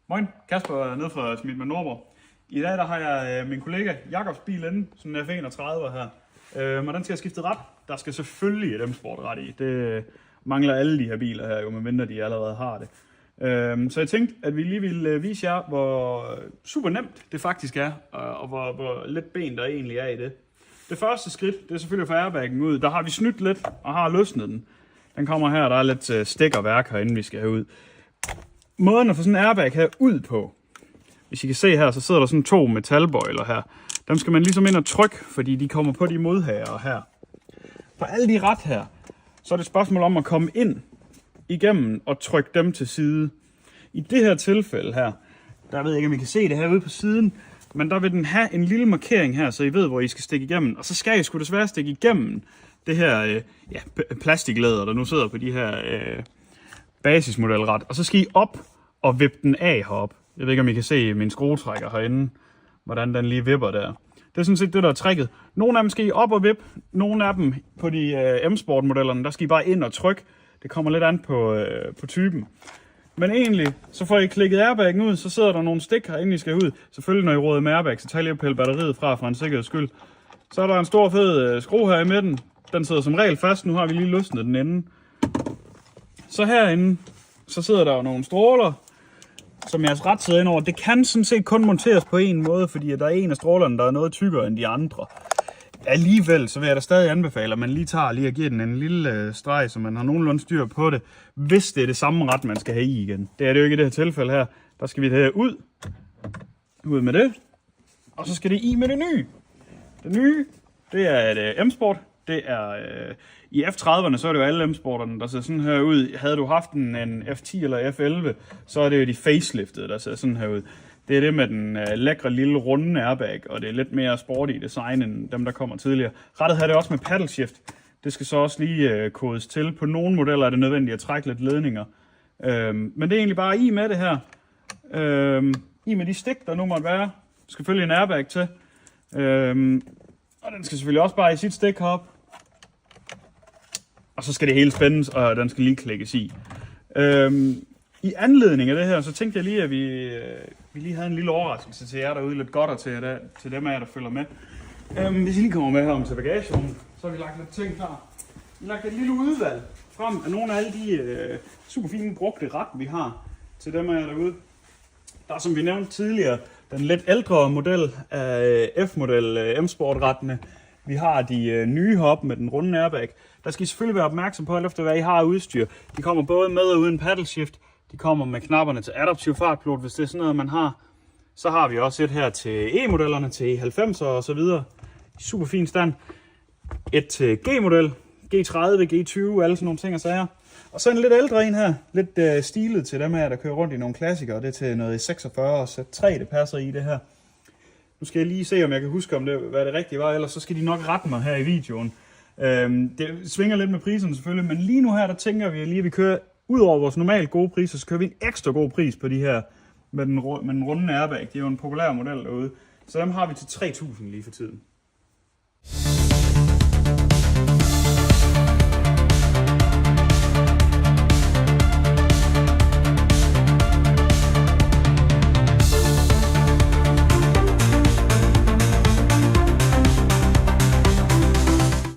Moin, Kasper nede fra Smidtmann Nordborg. I dag der har jeg min kollega Jakobs bil inde, sådan en F31 her. Og den skal jeg skifte ret. Der skal selvfølgelig et M-Sport ret i. Det mangler alle de her biler her, jo medmindre de allerede har det. Så jeg tænkte, at vi lige ville vise jer, hvor super nemt det faktisk er, og hvor let ben der egentlig er i det. Det første skridt, det er selvfølgelig at få airbaggen ud. Der har vi snydt lidt og har løsnet den. Den kommer her, der er lidt stikkerværk herinde, vi skal have ud. Måden at få sådan en airbag her ud på, hvis I kan se her, så sidder der sådan 2 metalbøjler her. Dem skal man ligesom ind og trykke, fordi de kommer på de modhagere her. For alle de ret her, så er det et spørgsmål om at komme ind igennem og trykke dem til side. I det her tilfælde her, der ved jeg ikke, om I kan se det herude på siden, men der vil den have en lille markering her, så I ved, hvor I skal stikke igennem. Og så skal I sgu desværre stikke igennem det her plastiklæder, der nu sidder på de her basismodelret. Og så skal I op og vippe den af herop. Jeg ved ikke, om I kan se min skruetrækker herinde, hvordan den lige vipper der. Det er sådan set det, der er tricket. Nogle af dem skal I op og vippe. Nogle af dem på de M-Sport-modellerne, der skal I bare ind og trykke. Det kommer lidt an på typen. Men egentlig, så får I klikket airbaggen ud, så sidder der nogle stik herinde, I skal ud. Selvfølgelig, når I råder med airbag, så tag lige at pille batteriet fra en sikkerheds skyld. Så er der en stor fed skrue her i midten. Den sidder som regel fast. Nu har vi lige løsnet den ende. Så herinde, så sidder der nogle stråler, som jeres ret sidder ind over. Det kan sådan set kun monteres på en måde, fordi der er en af strålerne, der er noget tykkere end de andre. Alligevel, så vil jeg da stadig anbefale, at man lige tager og giver den en lille streg, så man har nogenlunde styr på det, hvis det er det samme ret, man skal have i igen. Det er det jo ikke i det her tilfælde her. Der skal vi det her ud. Ud med det. Og så skal det i med det nye. Det nye, det er et M-Sport. Det er i F30'erne, så er det jo alle M-sporterne, der ser sådan her ud. Havde du haft en F10 eller F11, så er det jo de faceliftede, der ser sådan her ud. Det er det med den lækre lille runde airbag, og det er lidt mere sporty design end dem, der kommer tidligere. Rettet her det også med paddle shift. Det skal så også lige kodes til. På nogle modeller er det nødvendigt at trække lidt ledninger. Men det er egentlig bare i med det her. I med de stik, der nu måtte være. Der skal selvfølgelig en airbag til. Og den skal selvfølgelig også bare i sit stik herop. Og så skal det hele spændes, og den skal lige klikkes i. I anledning af det her, så tænkte jeg lige, at vi lige havde en lille overraskelse til jer derude. Lidt godt og til dem af jer, der følger med. Hvis I lige kommer med her om til bagagerummet, så har vi lagt lidt ting klar. Vi har lagt et lille udvalg frem af nogle af alle de super fine brugte ret, vi har til dem af jer derude. Der er, som vi nævnte tidligere, den lidt ældre model af F-model M-Sport-rettene. Vi har de nye hop med den runde airbag. Der skal I selvfølgelig være opmærksom på, alt efter hvad I har udstyr. De kommer både med og uden paddle shift. De kommer med knapperne til adaptiv fartpilot, hvis det er sådan noget, man har. Så har vi også et her til E-modellerne, til E90'er og så videre. Super fin stand. Et til G-model, G30, G20, alle sådan nogle ting og sager. Og så en lidt ældre en her, lidt stilet til dem her, der kører rundt i nogle klassikere. Det er til noget 46 og Z3, det passer i det her. Nu skal jeg lige se, om jeg kan huske, hvad det rigtige var, ellers så skal de nok rette mig her i videoen. Det svinger lidt med priserne selvfølgelig, men lige nu her, der tænker vi lige, at vi kører ud over vores normalt gode priser, så kører vi en ekstra god pris på de her med den runde airbag. Det er jo en populær model derude, så dem har vi til 3.000 lige for tiden.